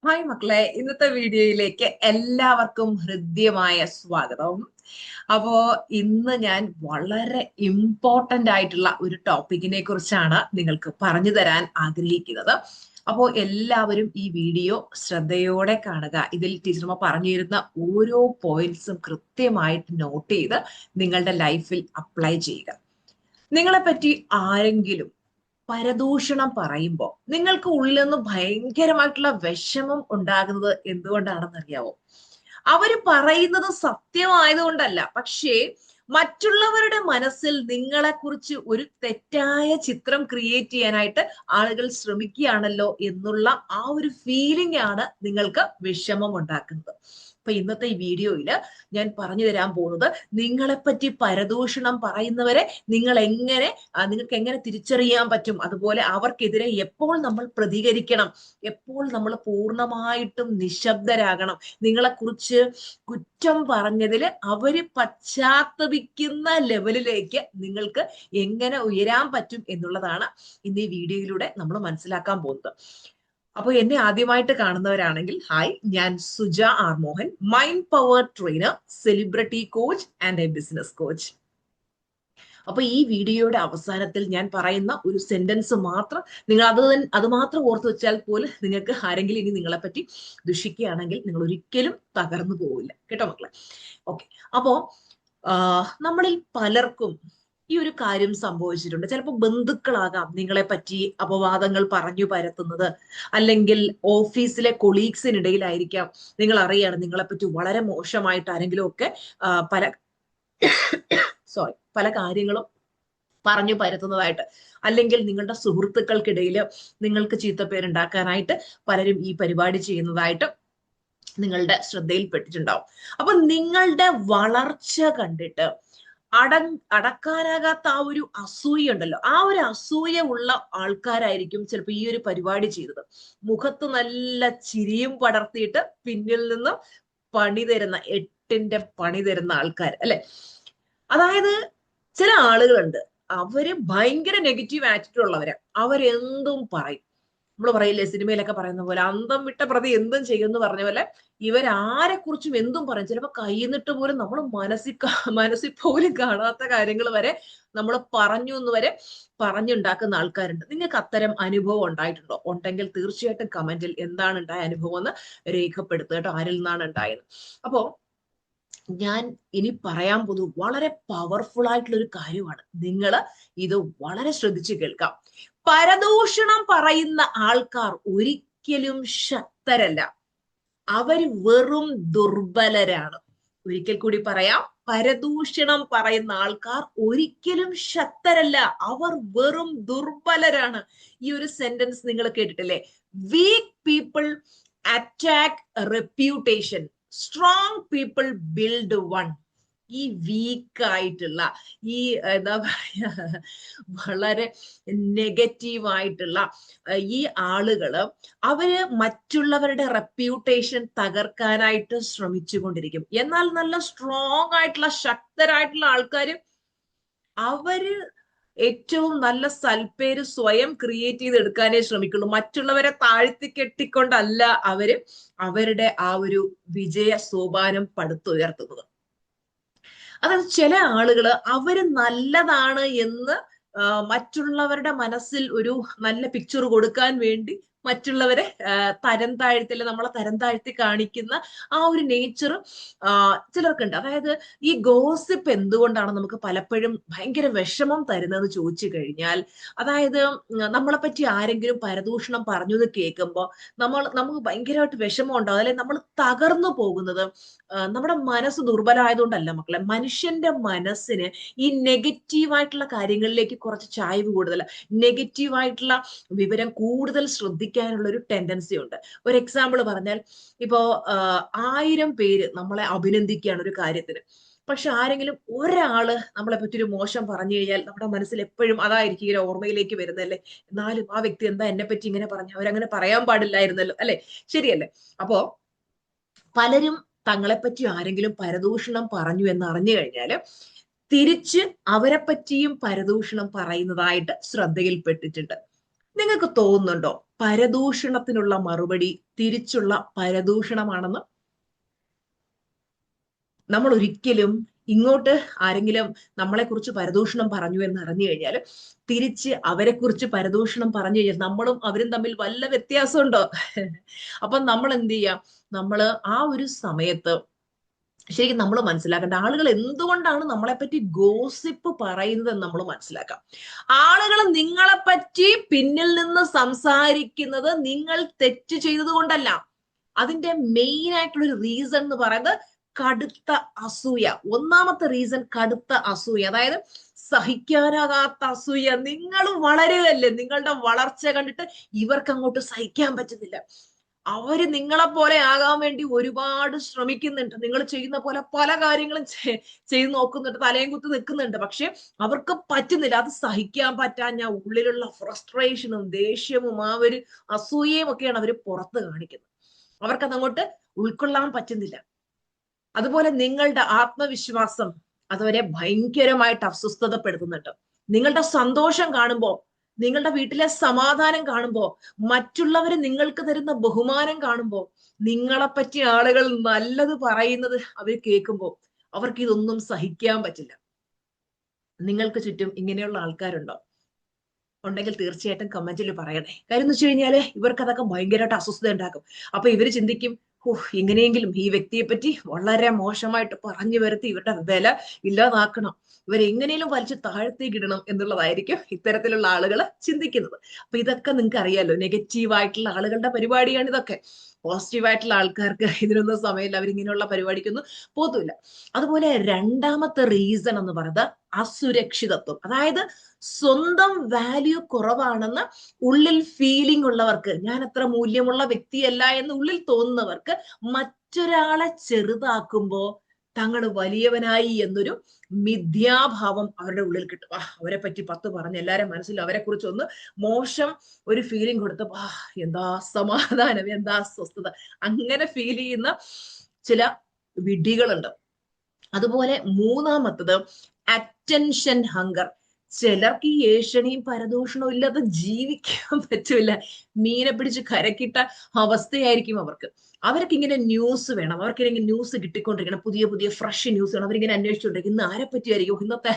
Hi മക്കളെ, ഇന്നത്തെ വീഡിയോയിലേക്ക് എല്ലാവർക്കും ഹൃദ്യമായ സ്വാഗതം. അപ്പോ ഇന്ന് ഞാൻ വളരെ ഇമ്പോർട്ടന്റ് ആയിട്ടുള്ള ഒരു ടോപ്പിക്കിനെ കുറിച്ചാണ് നിങ്ങൾക്ക് പറഞ്ഞു തരാൻ ആഗ്രഹിക്കുന്നത്. അപ്പോൾ എല്ലാവരും ഈ വീഡിയോ ശ്രദ്ധയോടെ കാണുക. ഇതിൽ ടീച്ചർമാർ പറഞ്ഞു തരുന്ന ഓരോ പോയിന്റ്സും കൃത്യമായിട്ട് നോട്ട് ചെയ്ത് നിങ്ങളുടെ ലൈഫിൽ അപ്ലൈ ചെയ്യുക. നിങ്ങളെപ്പറ്റി ആരെങ്കിലും പരദൂഷണം പറയുമ്പോൾ നിങ്ങൾക്ക് ഉള്ളിൽ നിന്ന് ഭയങ്കരമായിട്ടുള്ള വിഷമം ഉണ്ടാകുന്നത് എന്തുകൊണ്ടാണെന്ന് അറിയാവോ? അവര് പറയുന്നത് സത്യമായതുകൊണ്ടല്ല, പക്ഷേ മറ്റുള്ളവരുടെ മനസ്സിൽ നിങ്ങളെക്കുറിച്ച് ഒരു തെറ്റായ ചിത്രം ക്രിയേറ്റ് ചെയ്യാനായിട്ട് ആളുകൾ ശ്രമിക്കുകയാണല്ലോ എന്നുള്ള ആ ഒരു ഫീലിംഗ് ആണ് നിങ്ങൾക്ക് വിഷമം ഉണ്ടാക്കുന്നത്. അപ്പൊ ഇന്നത്തെ ഈ വീഡിയോയിൽ ഞാൻ പറഞ്ഞു തരാൻ പോകുന്നത്, നിങ്ങളെപ്പറ്റി പരദൂഷണം പറയുന്നവരെ നിങ്ങൾക്ക് എങ്ങനെ തിരിച്ചറിയാൻ പറ്റും, അതുപോലെ അവർക്കെതിരെ എപ്പോൾ നമ്മൾ പ്രതികരിക്കണം, എപ്പോൾ നമ്മൾ പൂർണ്ണമായിട്ടും നിശബ്ദരാകണം, നിങ്ങളെക്കുറിച്ച് കുറ്റം പറഞ്ഞതിൽ അവര് പശ്ചാത്തപിക്കുന്ന ലെവലിലേക്ക് നിങ്ങൾക്ക് എങ്ങനെ ഉയരാൻ പറ്റും എന്നുള്ളതാണ് ഇന്ന് ഈ വീഡിയോയിലൂടെ നമ്മൾ മനസ്സിലാക്കാൻ പോകുന്നത്. അപ്പോൾ എന്നെ ആദ്യമായിട്ട് കാണുന്നവരാണെങ്കിൽ, ഹായ്, ഞാൻ Suja R Mohan, mind power trainer, celebrity coach and a business coach. അപ്പൊ ഈ വീഡിയോയുടെ അവസാനത്തിൽ ഞാൻ പറയുന്ന ഒരു സെന്റൻസ് മാത്രം നിങ്ങൾ അത് മാത്രം ഓർത്ത് വെച്ചാൽ പോലും നിങ്ങൾക്ക് ആരെങ്കിലും ഇനി നിങ്ങളെ പറ്റി ദുഷിക്കുകയാണെങ്കിൽ നിങ്ങൾ ഒരിക്കലും തകർന്നു പോവില്ല, കേട്ടോ മക്കളെ. ഓക്കെ. അപ്പോ നമ്മളിൽ പലർക്കും ഈ ഒരു കാര്യം സംഭവിച്ചിട്ടുണ്ട്. ചിലപ്പോൾ ബന്ധുക്കളാകാം നിങ്ങളെ പറ്റി അപവാദങ്ങൾ പറഞ്ഞു പരത്തുന്നത്, അല്ലെങ്കിൽ ഓഫീസിലെ കൊളീഗ്സിനിടയിലായിരിക്കാം നിങ്ങൾ അറിയാണ് നിങ്ങളെ പറ്റി വളരെ മോശമായിട്ട് ആരെങ്കിലും ഒക്കെ പല പല കാര്യങ്ങളും പറഞ്ഞു പരത്തുന്നതായിട്ട്, അല്ലെങ്കിൽ നിങ്ങളുടെ സുഹൃത്തുക്കൾക്കിടയിൽ നിങ്ങൾക്ക് ചീത്തപ്പേരുണ്ടാക്കാനായിട്ട് പലരും ഈ പരിപാടി ചെയ്യുന്നതായിട്ട് നിങ്ങളുടെ ശ്രദ്ധയിൽപ്പെട്ടിട്ടുണ്ടാവും. അപ്പൊ നിങ്ങളുടെ വളർച്ച കണ്ടിട്ട് അടക്കാനാകാത്ത ആ ഒരു അസൂയ ഉണ്ടല്ലോ, ആ ഒരു അസൂയ ഉള്ള ആൾക്കാരായിരിക്കും ചിലപ്പോൾ ഈ ഒരു പരിപാടി ചെയ്തത്. മുഖത്ത് നല്ല ചിരിയും പടർത്തിയിട്ട് പിന്നിൽ നിന്നും പണി തരുന്ന, എട്ടിന്റെ പണി തരുന്ന ആൾക്കാർ അല്ലെ. അതായത് ചില ആളുകളുണ്ട്, അവര് ഭയങ്കര നെഗറ്റീവ് ആറ്റിറ്റ്യൂഡ് ഉള്ളവരാ. അവരെന്തും പറയും. നമ്മൾ പറയില്ലേ സിനിമയിലൊക്കെ പറയുന്ന പോലെ, അന്തം വിട്ട പ്രതി എന്തും ചെയ്യുമെന്ന് പറഞ്ഞ പോലെ ഇവരാരെ കുറിച്ചും എന്തും പറയും. ചിലപ്പോൾ കൈന്നിട്ട് പോലും നമ്മൾ മനസ്സിൽ പോലും കാണാത്ത കാര്യങ്ങൾ വരെ നമ്മൾ പറഞ്ഞു എന്ന് വരെ പറഞ്ഞുണ്ടാക്കുന്ന ആൾക്കാരുണ്ട്. നിങ്ങൾക്ക് അത്തരം അനുഭവം ഉണ്ടായിട്ടുണ്ടോ? ഉണ്ടെങ്കിൽ തീർച്ചയായിട്ടും കമന്റിൽ എന്താണ് ഉണ്ടായ അനുഭവം എന്ന് രേഖപ്പെടുത്തുക കേട്ടോ, ആരിൽ നിന്നാണ് ഉണ്ടായത്. അപ്പോ ഞാൻ ഇനി പറയാൻ പോകുന്നത് വളരെ പവർഫുൾ ആയിട്ടുള്ള ഒരു കാര്യമാണ്. നിങ്ങൾ ഇത് വളരെ ശ്രദ്ധിച്ച് കേൾക്കാം. പരദൂഷണം പറയുന്ന ആൾക്കാർ ഒരിക്കലും ശക്തരല്ല, അവർ വെറും ദുർബലരാണ്. ഒരിക്കൽ കൂടി പറയാം, പരദൂഷണം പറയുന്ന ആൾക്കാർ ഒരിക്കലും ശക്തരല്ല, അവർ വെറും ദുർബലരാണ്. ഈ ഒരു സെന്റൻസ് നിങ്ങൾ കേട്ടിട്ടില്ലേ? Weak people attack reputation, strong people build one. ഈ വീക്കായിട്ടുള്ള, ഈ എന്താ പറയാ, വളരെ നെഗറ്റീവായിട്ടുള്ള ഈ ആളുകള് അവര് മറ്റുള്ളവരുടെ റെപ്യൂട്ടേഷൻ തകർക്കാനായിട്ട് ശ്രമിച്ചുകൊണ്ടിരിക്കും. എന്നാൽ നല്ല സ്ട്രോങ് ആയിട്ടുള്ള, ശക്തരായിട്ടുള്ള ആൾക്കാര് അവര് ഏറ്റവും നല്ല സൽപ്പേര് സ്വയം ക്രിയേറ്റ് ചെയ്തെടുക്കാനേ ശ്രമിക്കുള്ളൂ. മറ്റുള്ളവരെ താഴ്ത്തി കെട്ടിക്കൊണ്ടല്ല അവര് അവരുടെ ആ ഒരു വിജയ സോപാനം പടുത്തുയർത്തുന്നത്. അതായത് ചില ആളുകള് അവര് നല്ലതാണ് എന്ന് മറ്റുള്ളവരുടെ മനസ്സിൽ ഒരു നല്ല പിക്ചർ കൊടുക്കാൻ വേണ്ടി മറ്റുള്ളവരെ തരം താഴ്ത്തി, നമ്മളെ തരം താഴ്ത്തി കാണിക്കുന്ന ആ ഒരു നേച്ചർ ചിലർക്കുണ്ട്. അതായത് ഈ ഗോസിപ്പ് എന്തുകൊണ്ടാണ് നമുക്ക് പലപ്പോഴും ഭയങ്കര വിഷമം തരുന്നതെന്ന് ചോദിച്ചു കഴിഞ്ഞാൽ, അതായത് നമ്മളെ പറ്റി ആരെങ്കിലും പരദൂഷണം പറഞ്ഞു എന്ന് കേൾക്കുമ്പോൾ നമുക്ക് ഭയങ്കരമായിട്ട് വിഷമം ഉണ്ടാവും, അല്ലെങ്കിൽ നമ്മൾ തകർന്നു പോകുന്നത് നമ്മുടെ മനസ്സ് ദുർബലമായതുകൊണ്ടല്ല മക്കളെ. മനുഷ്യന്റെ മനസ്സിന് ഈ നെഗറ്റീവായിട്ടുള്ള കാര്യങ്ങളിലേക്ക് കുറച്ച് ചായ്വ് കൂടുതൽ, നെഗറ്റീവായിട്ടുള്ള വിവരം കൂടുതൽ ശ്രദ്ധിക്കാനുള്ള ഒരു ടെൻഡൻസി ഉണ്ട്. ഒരു എക്സാമ്പിൾ പറഞ്ഞാൽ, ഇപ്പോ 1000 പേര് നമ്മളെ അഭിനന്ദിക്കുകയാണ് ഒരു കാര്യത്തിന്, പക്ഷെ ആരെങ്കിലും ഒരാള് നമ്മളെ പറ്റി ഒരു മോശം പറഞ്ഞു കഴിഞ്ഞാൽ നമ്മുടെ മനസ്സിൽ എപ്പോഴും അതായിരിക്കും ഇങ്ങനെ ഓർമ്മയിലേക്ക് വരുന്നല്ലേ. എന്നാലും ആ വ്യക്തി എന്താ എന്നെ പറ്റി ഇങ്ങനെ പറഞ്ഞു, അവരങ്ങനെ പറയാൻ പാടില്ലായിരുന്നല്ലോ, അല്ലെ? ശരിയല്ലേ? അപ്പോ പലരും തങ്ങളെപ്പറ്റി ആരെങ്കിലും പരദൂഷണം പറഞ്ഞു എന്ന് അറിഞ്ഞു കഴിഞ്ഞാല് തിരിച്ച് അവരെ പറ്റിയും പരദൂഷണം പറയുന്നതായിട്ട് ശ്രദ്ധയിൽപ്പെട്ടിട്ടുണ്ട്. നിങ്ങൾക്ക് തോന്നുന്നുണ്ടോ പരദൂഷണത്തിനുള്ള മറുപടി തിരിച്ചുള്ള പരദൂഷണമാണെന്ന് നമ്മൾ ഒരിക്കലും ഇങ്ങോട്ട് ആരെങ്കിലും നമ്മളെ കുറിച്ച് പരദൂഷണം പറഞ്ഞു എന്ന് അറിഞ്ഞു കഴിഞ്ഞാൽ തിരിച്ച് അവരെ കുറിച്ച് പരദൂഷണം പറഞ്ഞു കഴിഞ്ഞാൽ നമ്മളും അവരും തമ്മിൽ വല്ല വ്യത്യാസമുണ്ടോ? അപ്പൊ നമ്മൾ എന്ത് ചെയ്യാം? നമ്മൾ ആ ഒരു സമയത്ത് ശരിക്കും നമ്മൾ മനസ്സിലാക്കേണ്ട ആളുകൾ എന്തുകൊണ്ടാണ് നമ്മളെപ്പറ്റി ഗോസിപ്പ് പറയുന്നത് എന്ന് നമ്മൾ മനസ്സിലാക്കാം. ആളുകൾ നിങ്ങളെപ്പറ്റി പിന്നിൽ നിന്ന് സംസാരിക്കുന്നത് നിങ്ങൾ തെറ്റ് ചെയ്തത് കൊണ്ടല്ല. അതിന്റെ മെയിൻ ആയിട്ടുള്ള ഒരു റീസൺ എന്ന് പറയുന്നത് കടുത്ത അസൂയ. ഒന്നാമത്തെ റീസൺ കടുത്ത അസൂയ, അതായത് സഹിക്കാനാകാത്ത അസൂയ. നിങ്ങൾ വളരുകയല്ലേ, നിങ്ങളുടെ വളർച്ച കണ്ടിട്ട് ഇവർക്ക് അങ്ങോട്ട് സഹിക്കാൻ പറ്റുന്നില്ല. അവര് നിങ്ങളെ പോലെ ആകാൻ വേണ്ടി ഒരുപാട് ശ്രമിക്കുന്നുണ്ട്. നിങ്ങൾ ചെയ്യുന്ന പോലെ പല കാര്യങ്ങളും ചെയ്ത് നോക്കുന്നുണ്ട്, തലയും കുത്തി നിൽക്കുന്നുണ്ട്. പക്ഷെ അവർക്ക് പറ്റുന്നില്ല. അത് സഹിക്കാൻ പറ്റാഞ്ഞ ഉള്ളിലുള്ള ഫ്രസ്ട്രേഷനും ദേഷ്യവും ആ ഒരു അസൂയയും ഒക്കെയാണ് അവർ പുറത്ത് കാണിക്കുന്നത്. അവർക്കത് അങ്ങോട്ട് ഉൾക്കൊള്ളാൻ പറ്റുന്നില്ല. അതുപോലെ നിങ്ങളുടെ ആത്മവിശ്വാസം അതുവരെ ഭയങ്കരമായിട്ട് അസ്വസ്ഥതപ്പെടുത്തുന്നുണ്ട്. നിങ്ങളുടെ സന്തോഷം കാണുമ്പോൾ, നിങ്ങളുടെ വീട്ടിലെ സമാധാനം കാണുമ്പോൾ, മറ്റുള്ളവര് നിങ്ങൾക്ക് തരുന്ന ബഹുമാനം കാണുമ്പോൾ, നിങ്ങളെപ്പറ്റി ആളുകൾ നല്ലത് പറയുന്നത് അവർ കേൾക്കുമ്പോൾ അവർക്ക് ഇതൊന്നും സഹിക്കാൻ പറ്റില്ല. നിങ്ങൾക്ക് ചുറ്റും ഇങ്ങനെയുള്ള ആൾക്കാരുണ്ടോ? ഉണ്ടെങ്കിൽ തീർച്ചയായിട്ടും കമന്റിൽ പറയണേ. കാര്യം എന്ന് വെച്ച് കഴിഞ്ഞാല് ഇവർക്ക് അതൊക്കെ ഭയങ്കരമായിട്ട് അസ്വസ്ഥത ഉണ്ടാക്കും. അപ്പൊ ഇവര് ചിന്തിക്കും, എങ്ങനെയെങ്കിലും ഈ വ്യക്തിയെ പറ്റി വളരെ മോശമായിട്ട് പറഞ്ഞു വരുത്തി ഇവരുടെ വില ഇല്ലാതാക്കണം, ഇവരെങ്ങനെയും വലിച്ചു താഴത്തേക്ക് ഇടണം എന്നുള്ളതായിരിക്കും ഇത്തരത്തിലുള്ള ആളുകൾ ചിന്തിക്കുന്നത്. അപ്പൊ ഇതൊക്കെ നിങ്ങൾക്ക് അറിയാലോ, നെഗറ്റീവായിട്ടുള്ള ആളുകളുടെ പരിപാടിയാണ് ഇതൊക്കെ. പോസിറ്റീവായിട്ടുള്ള ആൾക്കാർക്ക് ഇതിനൊന്നും സമയമില്ല, അവരിങ്ങനെയുള്ള പരിപാടിക്കൊന്നും പോത്തുമില്ല. അതുപോലെ രണ്ടാമത്തെ റീസൺ എന്ന് പറയുന്നത് അസുരക്ഷിതത്വം. അതായത് സ്വന്തം വാല്യൂ കുറവാണെന്ന് ഉള്ളിൽ ഫീലിംഗ് ഉള്ളവർക്ക്, ഞാൻ അത്ര മൂല്യമുള്ള വ്യക്തിയല്ല എന്ന് ഉള്ളിൽ തോന്നുന്നവർക്ക് മറ്റൊരാളെ ചെറുതാക്കുമ്പോ തങ്ങൾ വലിയവനായി എന്നൊരു മിഥ്യാഭാവം അവരുടെ ഉള്ളിൽ കിട്ടും. അവരെ പറ്റി 10 പറഞ്ഞ് എല്ലാവരും മനസ്സിൽ അവരെ കുറിച്ച് ഒന്ന് മോശം ഒരു ഫീലിംഗ് കൊടുത്തപ്പോ എന്താ സമാധാനം, എന്താ സ്വസ്ഥത, അങ്ങനെ ഫീൽ ചെയ്യുന്ന ചില വിഡ്ഢികളുണ്ട്. അതുപോലെ മൂന്നാമത്തത് അറ്റൻഷൻ ഹങ്കർ. ചിലർക്ക് ഈ ഏഷണിയും പരദൂഷണവും ഇല്ലാതെ ജീവിക്കാൻ പറ്റൂല. മീനെ പിടിച്ച് കരക്കിട്ട അവസ്ഥയായിരിക്കും അവർക്ക്. അവർക്ക് ഇങ്ങനെ ന്യൂസ് വേണം, അവർക്കിങ്ങനെ ന്യൂസ് കിട്ടിക്കൊണ്ടിരിക്കണം, പുതിയ പുതിയ ഫ്രഷ് ന്യൂസ് വേണം. അവരിങ്ങനെ അന്വേഷിച്ചുകൊണ്ടിരിക്കും, ഇന്ന് ആരെ പറ്റിയായിരിക്കും, ഇന്നത്തെ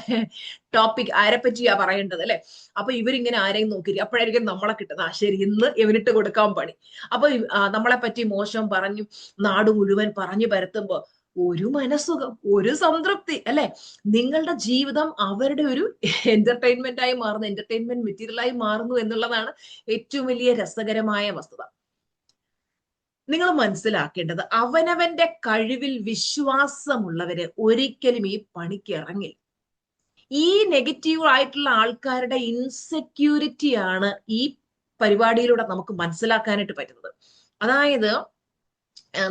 ടോപ്പിക് ആരെ പറ്റിയാ പറയേണ്ടത് അല്ലെ. അപ്പൊ ഇവരിങ്ങനെ ആരെയും നോക്കിയിരിക്കും. അപ്പോഴായിരിക്കും നമ്മളെ കിട്ടുന്നത്, ശരി ഇന്ന് ഇവനിട്ട് കൊടുക്കാൻ പണി. അപ്പൊ നമ്മളെ പറ്റി മോശം പറഞ്ഞു നാട് മുഴുവൻ പറഞ്ഞു പരത്തുമ്പോ ഒരു മനസ്സുഖം, ഒരു സംതൃപ്തി അല്ലെ. നിങ്ങളുടെ ജീവിതം അവരുടെ ഒരു എന്റർടൈൻമെന്റ് ആയി മാറുന്നു, എന്റർടൈൻമെന്റ് മെറ്റീരിയലായി മാറുന്നു എന്നുള്ളതാണ് ഏറ്റവും വലിയ രസകരമായ വസ്തുത. നിങ്ങൾ മനസ്സിലാക്കേണ്ടത്, അവനവന്റെ കഴിവിൽ വിശ്വാസമുള്ളവര് ഒരിക്കലും ഈ പണിക്ക് ഇറങ്ങില്ല. ഈ നെഗറ്റീവ് ആയിട്ടുള്ള ആൾക്കാരുടെ ഇൻസെക്യൂരിറ്റിയാണ് ഈ പരിപാടിയിലൂടെ നമുക്ക് മനസ്സിലാക്കാനായിട്ട് പറ്റുന്നത്. അതായത്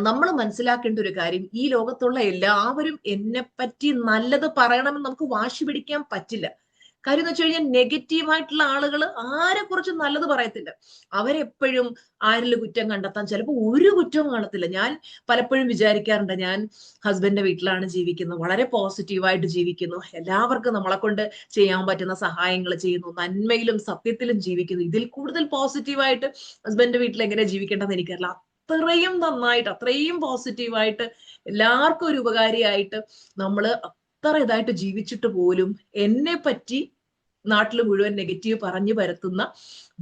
നമ്മൾ മനസ്സിലാക്കേണ്ട ഒരു കാര്യം, ഈ ലോകത്തുള്ള എല്ലാവരും എന്നെ പറ്റി നല്ലത് പറയണമെന്ന് നമുക്ക് വാശി പിടിക്കാൻ പറ്റില്ല. കാര്യം എന്ന് വെച്ച് കഴിഞ്ഞാൽ നെഗറ്റീവായിട്ടുള്ള ആളുകൾ ആരെ കുറിച്ച് നല്ലത് പറയത്തില്ല. അവരെപ്പോഴും ആരിൽ കുറ്റം കണ്ടെത്താൻ ചിലപ്പോൾ ഒരു കുറ്റവും കാണത്തില്ല. ഞാൻ പലപ്പോഴും വിചാരിക്കാറുണ്ട്, ഞാൻ ഹസ്ബൻഡിന്റെ വീട്ടിലാണ് ജീവിക്കുന്നത്, വളരെ പോസിറ്റീവായിട്ട് ജീവിക്കുന്നു, എല്ലാവർക്കും നമ്മളെ കൊണ്ട് ചെയ്യാൻ പറ്റുന്ന സഹായങ്ങൾ ചെയ്യുന്നു, നന്മയിലും സത്യത്തിലും ജീവിക്കുന്നു. ഇതിൽ കൂടുതൽ പോസിറ്റീവായിട്ട് ഹസ്ബൻഡിന്റെ വീട്ടിൽ എങ്ങനെ ജീവിക്കേണ്ടതെന്ന് എനിക്കറിയില്ല. അത്രയും നന്നായിട്ട്, അത്രയും പോസിറ്റീവായിട്ട്, എല്ലാവർക്കും ഒരു ഉപകാരിയായിട്ട് നമ്മൾ അത്ര ഇതായിട്ട് ജീവിച്ചിട്ട് പോലും എന്നെ പറ്റി നാട്ടിൽ മുഴുവൻ നെഗറ്റീവ് പറഞ്ഞു പരത്തുന്ന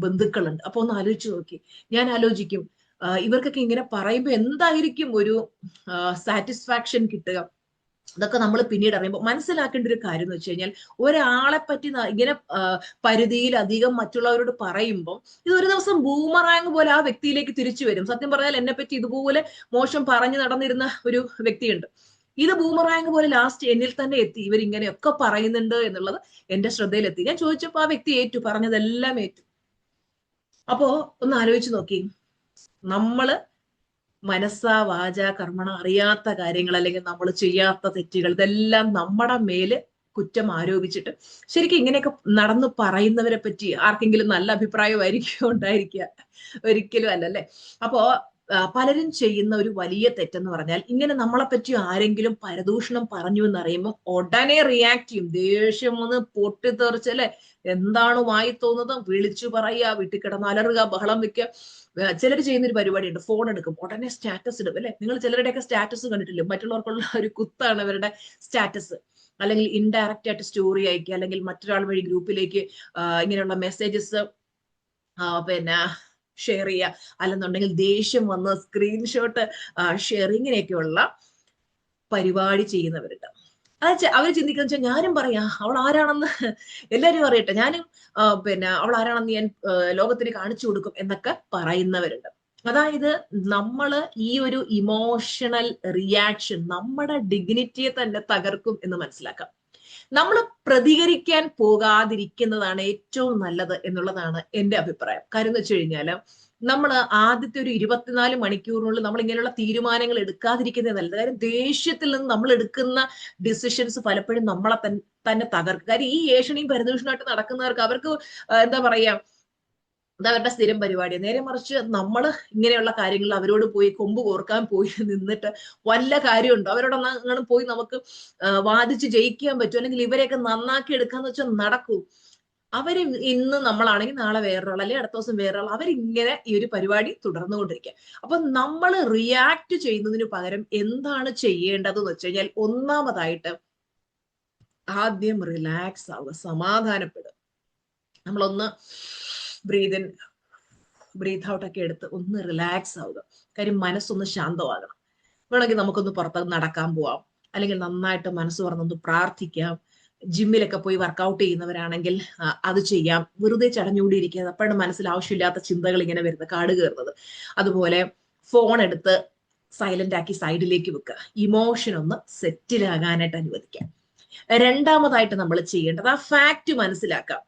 ബന്ധുക്കളുണ്ട്. അപ്പൊ ഒന്ന് ആലോചിച്ച് നോക്കി. ഞാൻ ആലോചിക്കും, ഇവർക്കൊക്കെ ഇങ്ങനെ പറയുമ്പോൾ എന്തായിരിക്കും ഒരു സാറ്റിസ്ഫാക്ഷൻ കിട്ടുക. അതൊക്കെ നമ്മൾ പിന്നീട് അറിയുമ്പോൾ മനസ്സിലാക്കേണ്ട ഒരു കാര്യം എന്ന് വെച്ച് കഴിഞ്ഞാൽ, ഒരാളെ പറ്റി ഇങ്ങനെ പരിധിയിലധികം മറ്റുള്ളവരോട് പറയുമ്പോൾ ഇത് ഒരു ദിവസം ബൂമറാങ് പോലെ ആ വ്യക്തിയിലേക്ക് തിരിച്ചു വരും. സത്യം പറഞ്ഞാൽ എന്നെ പറ്റി ഇതുപോലെ മോശം പറഞ്ഞു നടന്നിരുന്ന ഒരു വ്യക്തിയുണ്ട്. ഇത് ബൂമറാങ് പോലെ ലാസ്റ്റ് എന്നിൽ തന്നെ എത്തി. ഇവരിങ്ങനെയൊക്കെ പറയുന്നുണ്ട് എന്നുള്ളത് എന്റെ ശ്രദ്ധയിലെത്തി. ഞാൻ ചോദിച്ചപ്പോ ആ വ്യക്തി ഏറ്റു, പറഞ്ഞതെല്ലാം ഏറ്റു. അപ്പോ ഒന്ന് ആലോചിച്ച് നോക്കി, നമ്മള് മനസ്സാ വാച കർമ്മണ അറിയാത്ത കാര്യങ്ങൾ അല്ലെങ്കിൽ നമ്മൾ ചെയ്യാത്ത തെറ്റുകൾ ഇതെല്ലാം നമ്മുടെ മേല് കുറ്റം ആരോപിച്ചിട്ട് ശരിക്കും ഇങ്ങനെയൊക്കെ നടന്നു പറയുന്നവരെ പറ്റി ആർക്കെങ്കിലും നല്ല അഭിപ്രായമായിരിക്കും ഉണ്ടായിരിക്കുക? ഒരിക്കലും അല്ലല്ലേ. അപ്പോ പലരും ചെയ്യുന്ന ഒരു വലിയ തെറ്റെന്ന് പറഞ്ഞാൽ ഇങ്ങനെ നമ്മളെ പറ്റി ആരെങ്കിലും പരദൂഷണം പറഞ്ഞു എന്നറിയുമ്പോൾ ഉടനെ റിയാക്ട് ചെയ്യും. ദേഷ്യം വന്ന് പൊട്ടിത്തെറിച്ചല്ലേ, എന്താണ് വായി തോന്നുന്നത് വിളിച്ചു പറയുക, വീട്ടിൽ കിടന്ന് അലറുക, ബഹളം വെക്കുക. ചിലർ ചെയ്യുന്ന ഒരു പരിപാടിയുണ്ട്, ഫോൺ എടുക്കും ഉടനെ സ്റ്റാറ്റസ് ഇടും അല്ലെ. നിങ്ങൾ ചിലരുടെയൊക്കെ സ്റ്റാറ്റസ് കണ്ടിട്ടില്ലേ? മറ്റുള്ളവർക്കുള്ള ഒരു കുത്താണ് അവരുടെ സ്റ്റാറ്റസ്. അല്ലെങ്കിൽ ഇൻഡയറക്റ്റ് ആയിട്ട് സ്റ്റോറി അയക്കുക, അല്ലെങ്കിൽ മറ്റൊരാൾ വഴി ഗ്രൂപ്പിലേക്ക് ഇങ്ങനെയുള്ള മെസ്സേജസ് പിന്നെ ഷെയർ ചെയ്യുക, അല്ലെന്നുണ്ടെങ്കിൽ ദേഷ്യം വന്ന് സ്ക്രീൻഷോട്ട് ഷെയർ, ഇങ്ങനെയൊക്കെയുള്ള പരിപാടി ചെയ്യുന്നവരുണ്ട്. അത് അവർ ചിന്തിക്കുന്ന വെച്ചാൽ ഞാനും പറയാ അവൾ ആരാണെന്ന് എല്ലാരും അറിയട്ടെ, ഞാനും പിന്നെ അവൾ ആരാണെന്ന് ഞാൻ ലോകത്തിന് കാണിച്ചു കൊടുക്കും എന്നൊക്കെ പറയുന്നവരുണ്ട്. അതായത് നമ്മള് ഈ ഒരു ഇമോഷണൽ റിയാക്ഷൻ നമ്മുടെ ഡിഗ്നിറ്റിയെ തന്നെ തകർക്കും എന്ന് മനസ്സിലാക്കാം. നമ്മൾ പ്രതികരിക്കാൻ പോകാതിരിക്കുന്നതാണ് ഏറ്റവും നല്ലത് എന്നുള്ളതാണ് എന്റെ അഭിപ്രായം. കാര്യം എന്ന് വെച്ച് കഴിഞ്ഞാല് നമ്മൾ ആദ്യത്തെ ഒരു 24 മണിക്കൂറിനുള്ളിൽ നമ്മൾ ഇങ്ങനെയുള്ള തീരുമാനങ്ങൾ എടുക്കാതിരിക്കുന്നത് നല്ലത്. കാര്യം ദേഷ്യത്തിൽ നിന്ന് നമ്മൾ എടുക്കുന്ന ഡിസിഷൻസ് പലപ്പോഴും നമ്മളെ തന്നെ തകർക്കും. കാര്യം ഈ ഏഷണിയും പരദൂഷണമായിട്ട് നടക്കുന്നവർക്ക് അവർക്ക് എന്താ പറയാ, അതവരുടെ സ്ഥിരം പരിപാടിയാണ്. നേരെ മറിച്ച് നമ്മൾ ഇങ്ങനെയുള്ള കാര്യങ്ങളിൽ അവരോട് പോയി കൊമ്പ് കോർക്കാൻ പോയി നിന്നിട്ട് വല്ല കാര്യമുണ്ടോ? അവരോടൊന്ന് അങ്ങനെ പോയി നമുക്ക് വാദിച്ച് ജയിക്കാൻ പറ്റും, അല്ലെങ്കിൽ ഇവരെയൊക്കെ നന്നാക്കി എടുക്കാന്ന് വെച്ചാൽ നടക്കൂ? അവര് ഇന്ന് നമ്മളാണെങ്കിൽ നാളെ വേറൊരാൾ, അല്ലെങ്കിൽ അടുത്ത ദിവസം വേറൊരാൾ, അവരിങ്ങനെ ഈ ഒരു പരിപാടി തുടർന്നുകൊണ്ടിരിക്കുക. അപ്പൊ നമ്മൾ റിയാക്ട് ചെയ്യുന്നതിന് പകരം എന്താണ് ചെയ്യേണ്ടതെന്ന് വെച്ച് കഴിഞ്ഞാൽ, ഒന്നാമതായിട്ട് ആദ്യം റിലാക്സ് ആവുക, സമാധാനപ്പെടുക. നമ്മളൊന്ന് ബ്രീത്ത് ഇൻ ബ്രീത്ത് ഔട്ട് ഒക്കെ എടുത്ത് ഒന്ന് റിലാക്സ് ആവുക. കാര്യം മനസ്സൊന്ന് ശാന്തമാകണം. വേണമെങ്കിൽ നമുക്കൊന്ന് പുറത്ത് നടക്കാൻ പോവാം, അല്ലെങ്കിൽ നന്നായിട്ട് മനസ്സ് പറഞ്ഞൊന്ന് പ്രാർത്ഥിക്കാം. ജിമ്മിലൊക്കെ പോയി വർക്കൗട്ട് ചെയ്യുന്നവരാണെങ്കിൽ അത് ചെയ്യാം. വെറുതെ ചടഞ്ഞുകൂടിയിരിക്കുക, അപ്പോഴാണ് മനസ്സിൽ ആവശ്യമില്ലാത്ത ചിന്തകൾ ഇങ്ങനെ വരുന്നത്, കാട് കയറുന്നത്. അതുപോലെ ഫോൺ എടുത്ത് സൈലന്റ് ആക്കി സൈഡിലേക്ക് വെക്കുക. ഇമോഷൻ ഒന്ന് സെറ്റിലാകാനായിട്ട് അനുവദിക്കാം. രണ്ടാമതായിട്ട് നമ്മൾ ചെയ്യേണ്ടത് ആ ഫാക്ട് മനസ്സിലാക്കാം.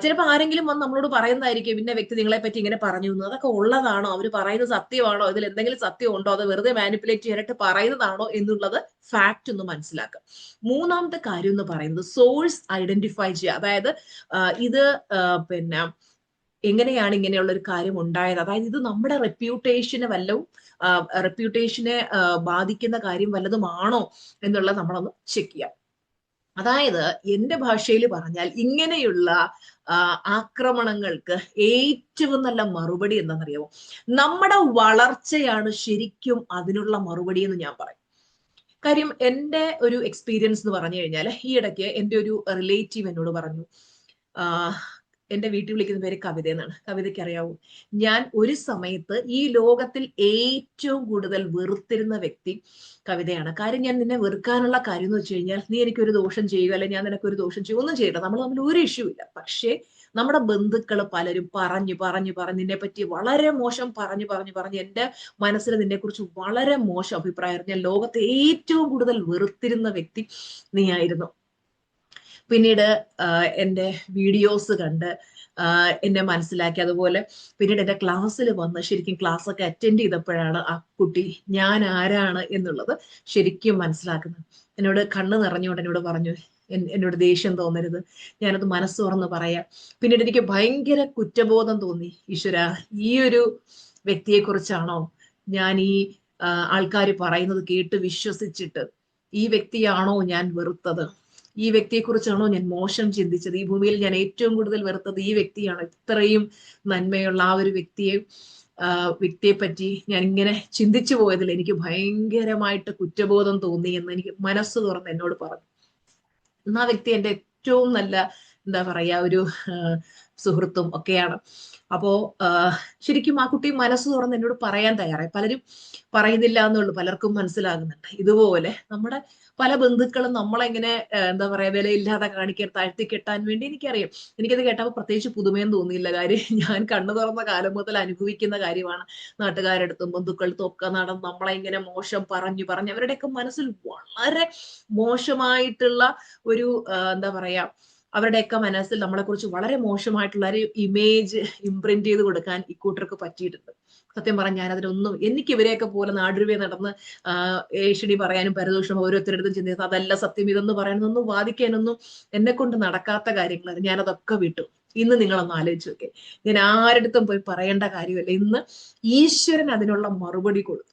ചിലപ്പോൾ ആരെങ്കിലും വന്ന് നമ്മളോട് പറയുന്നതായിരിക്കും, ഇന്ന വ്യക്തി നിങ്ങളെ പറ്റി ഇങ്ങനെ പറഞ്ഞു എന്ന്. അതൊക്കെ ഉള്ളതാണോ? അവർ പറയുന്നത് സത്യമാണോ? ഇതിൽ എന്തെങ്കിലും സത്യം ഉണ്ടോ? അത് വെറുതെ മാനിപ്പുലേറ്റ് ചെയ്യാനായിട്ട് പറയുന്നതാണോ എന്നുള്ളത് ഫാക്ട് ഒന്ന് മനസ്സിലാക്കുക. മൂന്നാമത്തെ കാര്യം എന്ന് പറയുന്നത് സോഴ്സ് ഐഡന്റിഫൈ ചെയ്യുക. അതായത് ഇത് പിന്നെ എങ്ങനെയാണ് ഇങ്ങനെയുള്ള ഒരു കാര്യം ഉണ്ടായത്, അതായത് ഇത് നമ്മുടെ റെപ്യൂട്ടേഷനെ ബാധിക്കുന്ന കാര്യം വല്ലതുമാണോ എന്നുള്ളത് നമ്മളൊന്ന് ചെക്ക് ചെയ്യാം. അതായത് എന്റെ ഭാഷയിൽ പറഞ്ഞാൽ ഇങ്ങനെയുള്ള ആക്രമണങ്ങൾക്ക് ഏറ്റവും നല്ല മറുപടി എന്താണെന്നറിയാമോ? നമ്മുടെ വളർച്ചയാണ് ശരിക്കും അതിനുള്ള മറുപടി എന്ന് ഞാൻ പറയും. കാര്യം എന്റെ ഒരു എക്സ്പീരിയൻസ് എന്ന് പറഞ്ഞു കഴിഞ്ഞാൽ, ഈ ഇടയ്ക്ക് എന്റെ ഒരു റിലേറ്റീവ് എന്നോട് പറഞ്ഞു, എന്റെ വീട്ടിൽ വിളിക്കുന്ന പേര് കവിത എന്നാണ്. കവിതയ്ക്ക് അറിയാവൂ, ഞാൻ ഒരു സമയത്ത് ഈ ലോകത്തിൽ ഏറ്റവും കൂടുതൽ വെറുത്തിരുന്ന വ്യക്തി കവിതയാണ്. കാര്യം ഞാൻ നിന്നെ വെറുക്കാനുള്ള കാര്യം എന്ന് വെച്ച് കഴിഞ്ഞാൽ, നീ എനിക്കൊരു ദോഷം ചെയ്യുക, അല്ലെങ്കിൽ ഞാൻ നിനക്കൊരു ദോഷം ചെയ്യുക, ഒന്നും ചെയ്യണ്ട, നമ്മൾ തമ്മിൽ ഒരു ഇഷ്യൂ ഇല്ല. പക്ഷേ നമ്മുടെ ബന്ധുക്കൾ പലരും പറഞ്ഞു നിന്നെ പറ്റി വളരെ മോശം പറഞ്ഞ് എന്റെ മനസ്സിൽ നിന്നെ കുറിച്ച് വളരെ മോശം അഭിപ്രായം. ഞാൻ ലോകത്തെ ഏറ്റവും കൂടുതൽ വെറുത്തിരുന്ന വ്യക്തി നീ ആയിരുന്നു. പിന്നീട് എൻ്റെ വീഡിയോസ് കണ്ട് എന്നെ മനസ്സിലാക്കി. അതുപോലെ പിന്നീട് എൻ്റെ ക്ലാസ്സിൽ വന്ന് ശരിക്കും ക്ലാസ് ഒക്കെ അറ്റൻഡ് ചെയ്തപ്പോഴാണ് ആ കുട്ടി ഞാൻ ആരാണ് എന്നുള്ളത് ശരിക്കും മനസ്സിലാക്കുന്നത്. എന്നോട് കണ്ണ് നിറഞ്ഞുകൊണ്ട് എന്നോട് പറഞ്ഞു, എന്നോട് ദേഷ്യം തോന്നരുത്, ഞാനത് മനസ്സ് തുറന്ന് പറയാം. പിന്നീട് എനിക്ക് ഭയങ്കര കുറ്റബോധം തോന്നി. ഈശ്വര, ഈ ഒരു വ്യക്തിയെ കുറിച്ചാണോ ഞാൻ ഈ ആൾക്കാർ പറയുന്നത് കേട്ട് വിശ്വസിച്ചിട്ട്, ഈ വ്യക്തിയാണോ ഞാൻ വെറുത്തത്, ഈ വ്യക്തിയെക്കുറിച്ചാണോ ഞാൻ മോശം ചിന്തിച്ചത്, ഈ ഭൂമിയിൽ ഞാൻ ഏറ്റവും കൂടുതൽ വെറുത്തത് ഈ വ്യക്തിയാണ്, ഇത്രയും നന്മയുള്ള ആ ഒരു വ്യക്തിയെ പറ്റി ഞാൻ ഇങ്ങനെ ചിന്തിച്ചു പോയതിൽ എനിക്ക് ഭയങ്കരമായിട്ട് കുറ്റബോധം തോന്നി എന്ന് എനിക്ക് മനസ്സ് തുറന്ന് എന്നോട് പറഞ്ഞു. ആ വ്യക്തി എൻ്റെ ഏറ്റവും നല്ല എന്താ പറയാ ഒരു സുഹൃത്തും ഒക്കെയാണ്. അപ്പോ ശരിക്കും ആ കുട്ടി മനസ്സ് തുറന്ന് എന്നോട് പറയാൻ തയ്യാറായി. പലരും പറയുന്നില്ല എന്നുള്ളൂ, പലർക്കും മനസ്സിലാകുന്നുണ്ട്. ഇതുപോലെ നമ്മുടെ പല ബന്ധുക്കളും നമ്മളെങ്ങനെ എന്താ പറയാ വിലയില്ലാതെ കാണിക്കാൻ, താഴ്ത്തി കെട്ടാൻ വേണ്ടി എനിക്കറിയാം. എനിക്കത് കേട്ടപ്പോൾ പ്രത്യേകിച്ച് പുതുമയും തോന്നിയില്ല. കാര്യം ഞാൻ കണ്ണു തുറന്ന കാലം മുതൽ അനുഭവിക്കുന്ന കാര്യമാണ്. നാട്ടുകാരെടുത്തും ബന്ധുക്കളടുത്തും ഒക്കെ നടന്ന് നമ്മളെ ഇങ്ങനെ മോശം പറഞ്ഞു അവരുടെയൊക്കെ മനസ്സിൽ വളരെ മോശമായിട്ടുള്ള ഒരു എന്താ പറയാ, അവരുടെയൊക്കെ മനസ്സിൽ നമ്മളെ കുറിച്ച് വളരെ മോശമായിട്ടുള്ള ഒരു ഇമേജ് ഇംപ്രിന്റ് ചെയ്ത് കൊടുക്കാൻ ഇക്കൂട്ടർക്ക് പറ്റിയിട്ടുണ്ട്. സത്യം പറഞ്ഞാൽ ഞാൻ അതിലൊന്നും, എനിക്ക് ഇവരെയൊക്കെ പോലെ നാടുവേ നടന്ന് ഏഷണി പറയാനും പരദൂഷണം ഓരോരുത്തരുടെ ചിന്തിക്കുന്നത് അതല്ല സത്യം, ഇതെന്ന് പറയാനൊന്നും വാദിക്കാനൊന്നും എന്നെ കൊണ്ട് നടക്കാത്ത കാര്യങ്ങളാണ്. ഞാനതൊക്കെ വിട്ടു. ഇന്ന് നിങ്ങളൊന്ന് ആലോചിച്ച് നോക്കേ. ഞാൻ ആരടുത്തും പോയി പറയേണ്ട കാര്യമല്ല. ഇന്ന് ഈശ്വരൻ അതിനുള്ള മറുപടി കൊടുത്തു.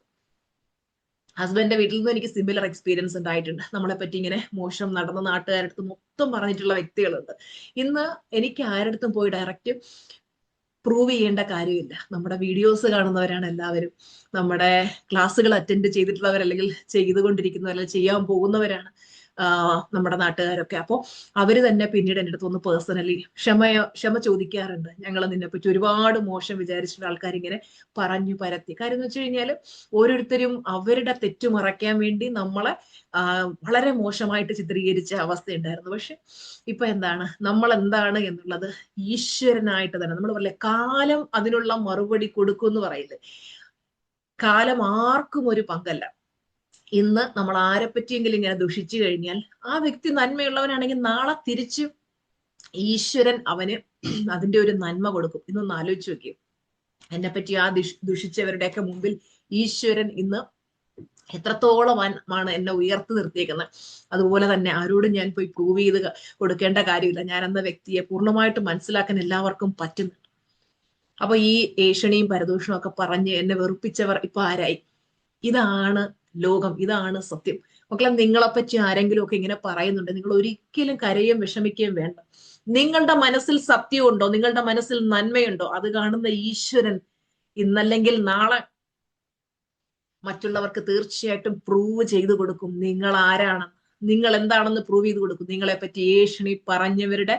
ഹസ്ബൻഡിന്റെ വീട്ടിൽ നിന്ന് എനിക്ക് സിമിലർ എക്സ്പീരിയൻസ് ഉണ്ടായിട്ടുണ്ട്. നമ്മളെ പറ്റി ഇങ്ങനെ മോശം നടന്ന നാട്ടുകാരടുത്ത് മൊത്തം പറഞ്ഞിട്ടുള്ള വ്യക്തികളുണ്ട്. ഇന്ന് എനിക്ക് ആരടുത്തും പോയി ഡയറക്റ്റ് പ്രൂവ് ചെയ്യേണ്ട കാര്യമില്ല. നമ്മുടെ വീഡിയോസ് കാണുന്നവരാണ് എല്ലാവരും. നമ്മുടെ ക്ലാസ്സുകൾ അറ്റൻഡ് ചെയ്തിട്ടുള്ളവർ, അല്ലെങ്കിൽ ചെയ്തുകൊണ്ടിരിക്കുന്നവർ, അല്ലെങ്കിൽ ചെയ്യാൻ പോകുന്നവരാണ് നമ്മുടെ നാട്ടുകാരൊക്കെ. അപ്പോൾ അവര് തന്നെ പിന്നീട് എൻ്റെ അടുത്ത് ഒന്ന് പേഴ്സണലി ക്ഷമ ചോദിക്കാറുണ്ട്. ഞങ്ങൾ നിന്നെപ്പറ്റി ഒരുപാട് മോശം വിചാരിച്ചിട്ടുള്ള ആൾക്കാർ ഇങ്ങനെ പറഞ്ഞു പരത്തി. കാര്യം എന്ന് വെച്ച് കഴിഞ്ഞാൽ ഓരോരുത്തരും അവരുടെ തെറ്റ് മറയ്ക്കാൻ വേണ്ടി നമ്മളെ വളരെ മോശമായിട്ട് ചിത്രീകരിച്ച അവസ്ഥയുണ്ടായിരുന്നു. പക്ഷെ ഇപ്പൊ എന്താണ്, നമ്മൾ എന്താണ് എന്നുള്ളത് ഈശ്വരനായിട്ട് തന്നെ നമ്മൾ പറയില്ലേ, കാലം അതിനുള്ള മറുപടി കൊടുക്കും എന്ന് പറയില്ലേ. കാലം ആർക്കും ഒരു പങ്കല്ല. ഇന്ന് നമ്മൾ ആരെ പറ്റിയെങ്കിലും ഇങ്ങനെ ദുഷിച്ചു കഴിഞ്ഞാൽ ആ വ്യക്തി നന്മയുള്ളവനാണെങ്കിൽ നാളെ തിരിച്ചു ഈശ്വരൻ അവന് അതിന്റെ ഒരു നന്മ കൊടുക്കും. ഇന്നൊന്ന് ആലോചിച്ച് നോക്കിയും, എന്നെ പറ്റി ആ ദുഷിച്ചവരുടെയൊക്കെ മുമ്പിൽ ഈശ്വരൻ ഇന്ന് എത്രത്തോളമാണ് എന്നെ ഉയർത്തി നിർത്തിയേക്കുന്നത്. അതുപോലെ തന്നെ ആരോടും ഞാൻ പോയി പ്രൂവ് ചെയ്ത് കൊടുക്കേണ്ട കാര്യമില്ല. ഞാൻ എന്ന വ്യക്തിയെ പൂർണ്ണമായിട്ട് മനസ്സിലാക്കാൻ എല്ലാവർക്കും പറ്റുന്നുണ്ട്. അപ്പൊ ഈ ഏഷണിയും പരദൂഷണവും ഒക്കെ പറഞ്ഞ് എന്നെ വെറുപ്പിച്ചവർ ഇപ്പൊ ആരായി? ഇതാണ് ലോകം, ഇതാണ് സത്യം. മക്കളെ, നിങ്ങളെപ്പറ്റി ആരെങ്കിലും ഒക്കെ ഇങ്ങനെ പറയുന്നുണ്ട്, നിങ്ങൾ ഒരിക്കലും കരയും വിഷമിക്കുകയും വേണ്ട. നിങ്ങളുടെ മനസ്സിൽ സത്യമുണ്ടോ, നിങ്ങളുടെ മനസ്സിൽ നന്മയുണ്ടോ, അത് കാണുന്ന ഈശ്വരൻ ഇന്നല്ലെങ്കിൽ നാളെ മറ്റുള്ളവർക്ക് തീർച്ചയായിട്ടും പ്രൂവ് ചെയ്തു കൊടുക്കും നിങ്ങൾ ആരാണ്, നിങ്ങൾ എന്താണെന്ന് പ്രൂവ് ചെയ്ത് കൊടുക്കും. നിങ്ങളെ പറ്റി ഏഷണി പറഞ്ഞവരുടെ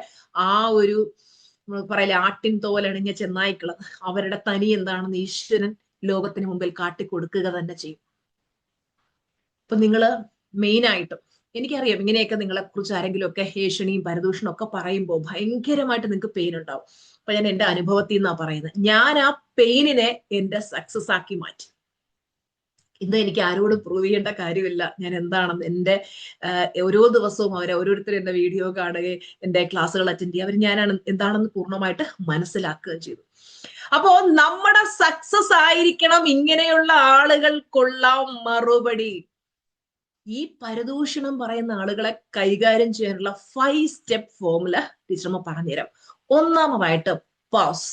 ആ ഒരു പറയില്ലേ, ആട്ടിൻ തോലണിഞ്ഞ ചെന്നായ്ക്കള്, അവരുടെ തനി എന്താണെന്ന് ഈശ്വരൻ ലോകത്തിന് മുമ്പിൽ കാട്ടിക്കൊടുക്കുക തന്നെ ചെയ്യും. അപ്പൊ നിങ്ങള് മെയിനായിട്ടും, എനിക്കറിയാം ഇങ്ങനെയൊക്കെ നിങ്ങളെ കുറിച്ച് ആരെങ്കിലും ഒക്കെ ഏഷണിയും പരദൂഷണവും ഒക്കെ പറയുമ്പോൾ ഭയങ്കരമായിട്ട് നിങ്ങൾക്ക് പെയിൻ ഉണ്ടാവും. അപ്പൊ ഞാൻ എന്റെ അനുഭവത്തിൽ നിന്നാ പറയുന്നത്. ഞാൻ ആ പെയിനിനെ എന്റെ സക്സസ് ആക്കി മാറ്റി. ഇന്ന് എനിക്ക് ആരോടും പ്രൂവ് ചെയ്യേണ്ട കാര്യമില്ല ഞാൻ എന്താണെന്ന്. എന്റെ ഓരോ ദിവസവും ഓരോരുത്തരും എന്റെ വീഡിയോ കാണുകയും എന്റെ ക്ലാസ്സുകൾ അറ്റൻഡ് ചെയ്യുക, അവർ ഞാനാണ് എന്താണെന്ന് പൂർണ്ണമായിട്ട് മനസ്സിലാക്കുകയും ചെയ്തു. അപ്പോ നമ്മുടെ സക്സസ് ആയിരിക്കണം ഇങ്ങനെയുള്ള ആളുകൾക്കുള്ള മറുപടി. ഈ പരദൂഷണം പറയുന്ന ആളുകളെ കൈകാര്യം ചെയ്യാനുള്ള 5 സ്റ്റെപ്പ് ഫോർമുല ടീച്ചർമ്മ പറഞ്ഞുതരാം. ഒന്നാമതായിട്ട് പോസ്.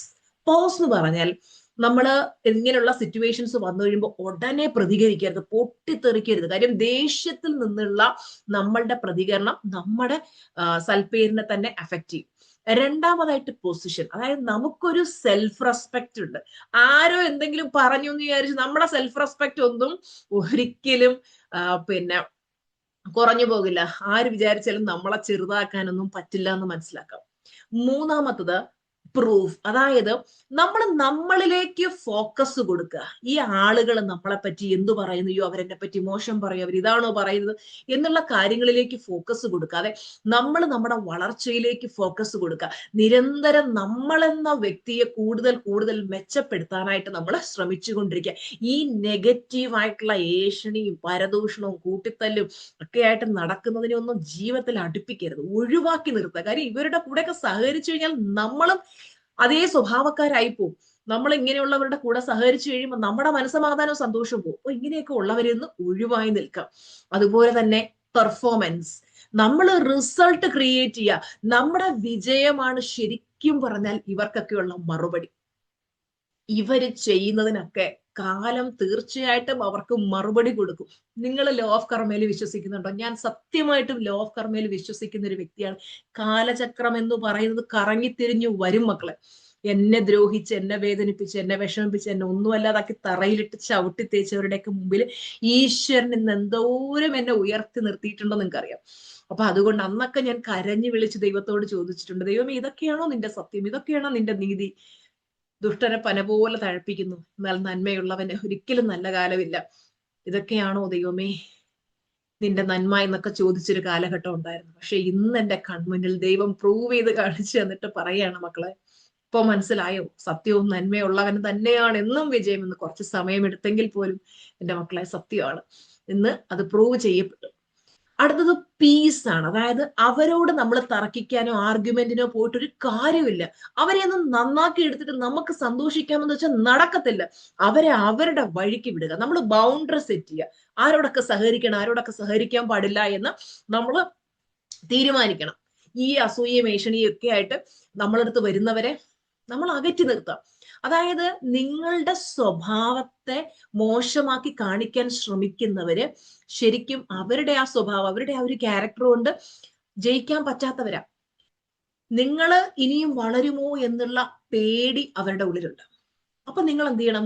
പോസ് എന്ന് പറഞ്ഞാൽ നമ്മള് ഇങ്ങനെയുള്ള സിറ്റുവേഷൻസ് വന്നു കഴിയുമ്പോൾ ഉടനെ പ്രതികരിക്കരുത്, പൊട്ടിത്തെറിക്കരുത്. കാര്യം ദേഷ്യത്തിൽ നിന്നുള്ള നമ്മളുടെ പ്രതികരണം നമ്മുടെ സൽപ്പേരിനെ തന്നെ അഫക്റ്റ് ചെയ്യും. രണ്ടാമതായിട്ട് പൊസിഷൻ, അതായത് നമുക്കൊരു സെൽഫ് റെസ്പെക്ട് ഉണ്ട്. ആരോ എന്തെങ്കിലും പറഞ്ഞു എന്ന് വിചാരിച്ച് നമ്മുടെ സെൽഫ് റെസ്പെക്ട് ഒന്നും ഒരിക്കലും പിന്നെ കുറഞ്ഞു പോകില്ല. ആര് വിചാരിച്ചാലും നമ്മളെ ചെറുതാക്കാനൊന്നും പറ്റില്ല എന്ന് മനസ്സിലാക്കാം. മൂന്നാമത്തത് പ്രൂഫ്, അതായത് നമ്മൾ നമ്മളിലേക്ക് ഫോക്കസ് കൊടുക്കുക. ഈ ആളുകൾ നമ്മളെ പറ്റി എന്തു പറയുന്നു, അയ്യോ അവരെന്നെ പറ്റി മോശം പറയും, അവർ ഇതാണോ പറയുന്നത് എന്നുള്ള കാര്യങ്ങളിലേക്ക് ഫോക്കസ് കൊടുക്കാതെ നമ്മൾ നമ്മുടെ വളർച്ചയിലേക്ക് ഫോക്കസ് കൊടുക്കുക. നിരന്തരം നമ്മളെന്ന വ്യക്തിയെ കൂടുതൽ കൂടുതൽ മെച്ചപ്പെടുത്താനായിട്ട് നമ്മൾ ശ്രമിച്ചുകൊണ്ടിരിക്കുക. ഈ നെഗറ്റീവ് ആയിട്ടുള്ള ഏഷണിയും പരദൂഷണവും കൂട്ടിത്തല്ലും ഒക്കെ ആയിട്ട് നടക്കുന്നതിനെ ഒന്നും ജീവിതത്തിൽ അടുപ്പിക്കരുത്, ഒഴിവാക്കി നിർത്തുക. കാര്യം ഇവരുടെ കൂടെയൊക്കെ സഹകരിച്ചു കഴിഞ്ഞാൽ നമ്മളും അതേ സ്വഭാവക്കാരായി പോകും. നമ്മൾ ഇങ്ങനെയുള്ളവരുടെ കൂടെ സഹകരിച്ചു കഴിയുമ്പോൾ നമ്മുടെ മനസ്സമാധാനവും സന്തോഷവും പോകും. അപ്പൊ ഇങ്ങനെയൊക്കെ ഉള്ളവരെന്ന് ഒഴിവായി നിൽക്കാം. അതുപോലെ തന്നെ പെർഫോമൻസ്, നമ്മൾ റിസൾട്ട് ക്രിയേറ്റ് ചെയ്യുക. നമ്മുടെ വിജയമാണ് ശരിക്കും പറഞ്ഞാൽ ഇവർക്കൊക്കെയുള്ള മറുപടി. ഇവര് ചെയ്യുന്നതിനൊക്കെ കാലം തീർച്ചയായിട്ടും അവർക്ക് മറുപടി കൊടുക്കും. നിങ്ങൾ ലോ ഓഫ് കർമ്മയിൽ വിശ്വസിക്കുന്നുണ്ടോ? ഞാൻ സത്യമായിട്ടും ലോ ഓഫ് കർമ്മയിൽ വിശ്വസിക്കുന്ന ഒരു വ്യക്തിയാണ്. കാലചക്രം എന്ന് പറയുന്നത് കറങ്ങിത്തിരിഞ്ഞു വരും മക്കളെ. എന്നെ ദ്രോഹിച്ച്, എന്നെ വേദനിപ്പിച്ച്, എന്നെ വിഷമിപ്പിച്ച്, എന്നെ ഒന്നുമല്ലാതാക്കി തറയിലിട്ട് ചവിട്ടി തേച്ചവരുടെയൊക്കെ മുമ്പിൽ ഈശ്വരൻ ഇന്ന് എന്തോരം എന്നെ ഉയർത്തി നിർത്തിയിട്ടുണ്ടോ നിങ്ങൾക്കറിയാം. അപ്പൊ അതുകൊണ്ട് അന്നൊക്കെ ഞാൻ കരഞ്ഞു വിളിച്ച് ദൈവത്തോട് ചോദിച്ചിട്ടുണ്ട്, ദൈവമേ ഇതൊക്കെയാണോ നിന്റെ സത്യം, ഇതൊക്കെയാണോ നിന്റെ നീതി? ദുഷ്ടനെ പന പോലെ തഴപ്പിക്കുന്നു, എന്നാൽ നന്മയുള്ളവന് ഒരിക്കലും നല്ല കാലമില്ല. ഇതൊക്കെയാണോ ദൈവമേ നിന്റെ നന്മ എന്നൊക്കെ ചോദിച്ചൊരു കാലഘട്ടം ഉണ്ടായിരുന്നു. പക്ഷെ ഇന്ന് എന്റെ കൺമുന്നിൽ ദൈവം പ്രൂവ് ചെയ്ത് കാണിച്ചു തന്നിട്ട് പറയാണ്, മക്കളെ ഇപ്പൊ മനസ്സിലായോ, സത്യവും നന്മയുള്ളവൻ തന്നെയാണ് എന്നും വിജയം. എന്ന് കുറച്ച് സമയമെടുത്തെങ്കിൽ പോലും എന്റെ മക്കളെ സത്യമാണ്, ഇന്ന് അത് പ്രൂവ് ചെയ്യപ്പെട്ടു. അടുത്തത് പീസ് ആണ്. അതായത് അവരോട് നമ്മൾ തർക്കിക്കാനോ ആർഗ്യുമെന്റിനോ പോയിട്ടൊരു കാര്യമില്ല. അവരെ ഒന്നും നന്നാക്കി എടുത്തിട്ട് നമുക്ക് സന്തോഷിക്കാമെന്ന് വെച്ചാൽ നടക്കത്തില്ല. അവരെ അവരുടെ വഴിക്ക് വിടുക. നമ്മൾ ബൗണ്ടറി സെറ്റ് ചെയ്യുക. ആരോടൊക്കെ സഹകരിക്കണം, ആരോടൊക്കെ സഹകരിക്കാൻ പാടില്ല എന്ന് നമ്മൾ തീരുമാനിക്കണം. ഈ അസൂയയും ഏഷണിയും ഒക്കെ ആയിട്ട് നമ്മളടുത്ത് വരുന്നവരെ നമ്മൾ അകറ്റി നിർത്താം. അതായത് നിങ്ങളുടെ സ്വഭാവത്തെ മോശമാക്കി കാണിക്കാൻ ശ്രമിക്കുന്നവര് ശരിക്കും അവരുടെ ആ സ്വഭാവം, അവരുടെ ആ ഒരു ക്യാരക്ടർ കൊണ്ട് ജയിക്കാൻ പറ്റാത്തവരാ. നിങ്ങൾ ഇനിയും വളരുമോ എന്നുള്ള പേടി അവരുടെ ഉള്ളിലുണ്ട്. അപ്പൊ നിങ്ങൾ എന്ത് ചെയ്യണം?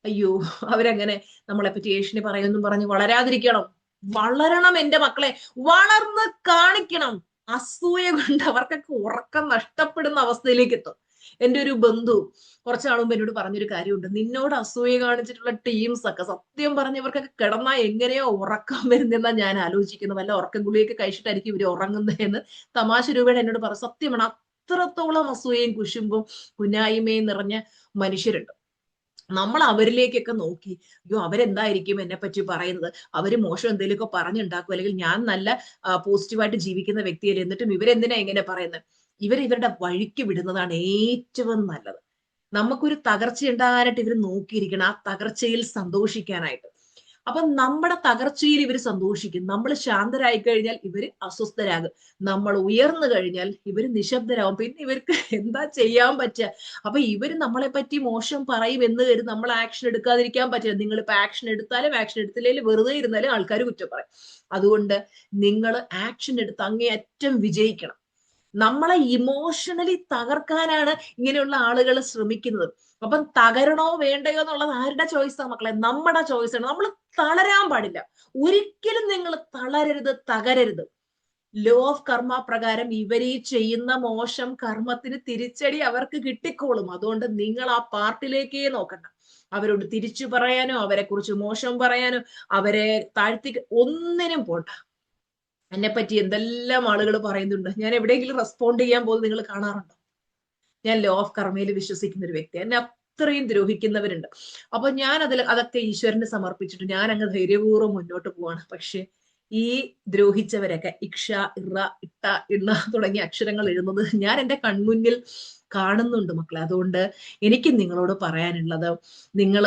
അയ്യോ, അവരങ്ങനെ നമ്മളെ പറ്റി ഏഷണി പറയുമെന്നും പറഞ്ഞ് വളരാതിരിക്കണം. വളരണം എന്റെ മക്കളെ, വളർന്ന് കാണിക്കണം. അസൂയ കൊണ്ട് അവർക്കൊക്കെ ഉറക്കം നഷ്ടപ്പെടുന്ന അവസ്ഥയിലേക്ക് എത്തും. എന്റെ ഒരു ബന്ധു കുറച്ചാൾ മുമ്പ് എന്നോട് പറഞ്ഞൊരു കാര്യമുണ്ട്. നിന്നോട് അസൂയ കാണിച്ചിട്ടുള്ള ടീംസ് ഒക്കെ സത്യം പറഞ്ഞവർക്കൊക്കെ കിടന്നാ എങ്ങനെയോ ഉറക്കം വരുന്നെന്നാ ഞാൻ ആലോചിക്കുന്നത്. വല്ല ഉറക്കം ഗുളിയൊക്കെ കഴിച്ചിട്ടായിരിക്കും ഇവര് ഉറങ്ങുന്നതെന്ന് തമാശ രൂപേണ എന്നോട് പറ. സത്യമാണ്, അത്രത്തോളം അസൂയയും കുശുമ്പും കുന്നായ്മയും നിറഞ്ഞ മനുഷ്യരുണ്ട്. നമ്മൾ അവരിലേക്കൊക്കെ നോക്കി, അയ്യോ അവരെന്തായിരിക്കും എന്നെ പറ്റി പറയുന്നത്, അവര് മോശം എന്തെങ്കിലുമൊക്കെ പറഞ്ഞുണ്ടാക്കും, അല്ലെങ്കിൽ ഞാൻ നല്ല പോസിറ്റീവായിട്ട് ജീവിക്കുന്ന വ്യക്തിയല്ലേ, എന്നിട്ടും ഇവരെന്തിനാ ഇങ്ങനെ പറയുന്നത്? ഇവരുടെ വഴിക്ക് വിടുന്നതാണ് ഏറ്റവും നല്ലത്. നമുക്കൊരു തകർച്ച ഉണ്ടാകാനായിട്ട് ഇവർ നോക്കിയിരിക്കണം, ആ തകർച്ചയിൽ സന്തോഷിക്കാനായിട്ട്. അപ്പൊ നമ്മുടെ തകർച്ചയിൽ ഇവർ സന്തോഷിക്കും. നമ്മൾ ശാന്തരായി കഴിഞ്ഞാൽ ഇവര് അസ്വസ്ഥരാകും. നമ്മൾ ഉയർന്നു കഴിഞ്ഞാൽ ഇവര് നിശബ്ദരാകും. പിന്നെ ഇവർക്ക് എന്താ ചെയ്യാൻ പറ്റുക? അപ്പൊ ഇവര് നമ്മളെ പറ്റി മോശം പറയും എന്ന് കരുതി നമ്മൾ ആക്ഷൻ എടുക്കാതിരിക്കാൻ പറ്റില്ല. നിങ്ങൾ ഇപ്പൊ ആക്ഷൻ എടുത്താലും ആക്ഷൻ എടുത്തില്ലെങ്കിലും വെറുതെ ഇരുന്നാലും ആൾക്കാർ കുറ്റം പറയും. അതുകൊണ്ട് നിങ്ങൾ ആക്ഷൻ എടുത്ത് അങ്ങേയറ്റം വിജയിക്കണം. നമ്മളെ ഇമോഷണലി തകർക്കാനാണ് ഇങ്ങനെയുള്ള ആളുകൾ ശ്രമിക്കുന്നത്. അപ്പം തകരണോ വേണ്ടയോ എന്നുള്ളത് ആരുടെ ചോയ്സാ മക്കളെ? നമ്മുടെ ചോയ്സാണ്. നമ്മൾ തളരാൻ പാടില്ല. ഒരിക്കലും നിങ്ങൾ തളരരുത്, തകരരുത്. ലോ ഓഫ് കർമ്മ പ്രകാരം ഇവരീ ചെയ്യുന്ന മോശം കർമ്മത്തിന് തിരിച്ചടി അവർക്ക് കിട്ടിക്കോളും. അതുകൊണ്ട് നിങ്ങൾ ആ പാർട്ടിലേക്കേ നോക്കണ്ട. അവരോട് തിരിച്ചു പറയാനോ അവരെ കുറിച്ച് മോശം പറയാനോ അവരെ താഴ്ത്തി ഒന്നിനും പോണ്ട. എന്നെ പറ്റി എന്തെല്ലാം ആളുകൾ പറയുന്നുണ്ട്. ഞാൻ എവിടെയെങ്കിലും റെസ്പോണ്ട് ചെയ്യാൻ പോകുന്നത് നിങ്ങൾ കാണാറുണ്ടോ? ഞാൻ ലോ ഓഫ് കർമ്മയിൽ വിശ്വസിക്കുന്ന ഒരു വ്യക്തി. എന്നെ അത്രയും ദ്രോഹിക്കുന്നവരുണ്ട്. അപ്പൊ ഞാൻ അതൊക്കെ ഈശ്വരന് സമർപ്പിച്ചിട്ട് ഞാൻ അങ്ങ് ധൈര്യപൂർവ്വം മുന്നോട്ട് പോവാണ്. പക്ഷെ ഈ ദ്രോഹിച്ചവരൊക്കെ ഇക്ഷ, ഇറ, ഇട്ട, ഇണ്ണ തുടങ്ങിയ അക്ഷരങ്ങൾ എഴുതുന്നത് ഞാൻ എന്റെ കൺമുന്നിൽ കാണുന്നുണ്ട് മക്കളെ. അതുകൊണ്ട് എനിക്ക് നിങ്ങളോട് പറയാനുള്ളത്, നിങ്ങൾ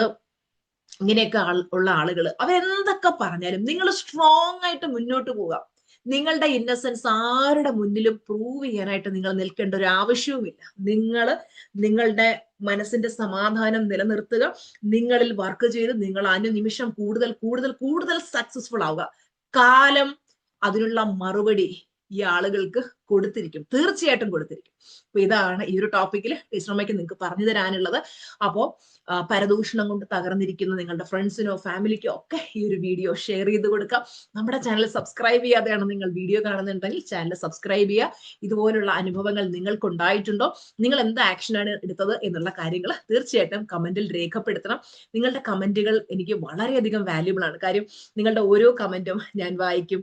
ഇങ്ങനെയൊക്കെ ഉള്ള ആളുകൾ അവരെന്തൊക്കെ പറഞ്ഞാലും നിങ്ങൾ സ്ട്രോങ് ആയിട്ട് മുന്നോട്ട് പോവുക. നിങ്ങളുടെ ഇന്നസെൻസ് ആരുടെ മുന്നിലും പ്രൂവ് ചെയ്യാനായിട്ട് നിങ്ങൾ നിൽക്കേണ്ട ഒരു ആവശ്യവുമില്ല. നിങ്ങൾ നിങ്ങളുടെ മനസ്സിന്റെ സമാധാനം നിലനിർത്തുക. നിങ്ങളിൽ വർക്ക് ചെയ്ത് നിങ്ങൾ അനുനിമിഷം കൂടുതൽ കൂടുതൽ കൂടുതൽ സക്സസ്ഫുൾ ആവുക. കാലം അതിനുള്ള മറുപടി ഈ ആളുകൾക്ക് കൊടുത്തിരിക്കും, തീർച്ചയായിട്ടും കൊടുത്തിരിക്കും. അപ്പൊ ഇതാണ് ഈ ഒരു ടോപ്പിക്കിൽ ടീച്ചറമ്മയ്ക്ക് നിങ്ങൾക്ക് പറഞ്ഞു തരാനുള്ളത്. അപ്പോ പരദൂഷണം കൊണ്ട് തകർന്നിരിക്കുന്ന നിങ്ങളുടെ ഫ്രണ്ട്സിനോ ഫാമിലിക്കോ ഒക്കെ ഈ ഒരു വീഡിയോ ഷെയർ ചെയ്ത് കൊടുക്കാം. നമ്മുടെ ചാനൽ സബ്സ്ക്രൈബ് ചെയ്യാതെയാണ് നിങ്ങൾ വീഡിയോ കാണുന്നുണ്ടെങ്കിൽ ചാനൽ സബ്സ്ക്രൈബ് ചെയ്യുക. ഇതുപോലുള്ള അനുഭവങ്ങൾ നിങ്ങൾക്ക് ഉണ്ടായിട്ടുണ്ടോ? നിങ്ങൾ എന്ത് ആക്ഷനാണ് എടുത്തത് എന്നുള്ള കാര്യങ്ങൾ തീർച്ചയായിട്ടും കമന്റിൽ രേഖപ്പെടുത്തണം. നിങ്ങളുടെ കമന്റുകൾ എനിക്ക് വളരെയധികം വാല്യുബിൾ ആണ്. കാര്യം നിങ്ങളുടെ ഓരോ കമന്റും ഞാൻ വായിക്കും,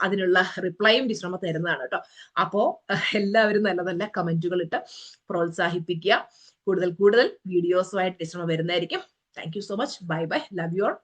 അതിനുള്ള റിപ്ലൈയും ടീച്ചറമ്മ തരുന്നതാണ് കേട്ടോ. അപ്പോ എല്ലാവരും നല്ല നല്ല കമന്റുകൾ ഇട്ട് പ്രോത്സാഹിപ്പിക്കുക. കൂടുതൽ കൂടുതൽ വീഡിയോസുമായിട്ട് ടീച്ചറമ്മ വരുന്നതായിരിക്കും. Thank you so much. Bye bye. Love you all.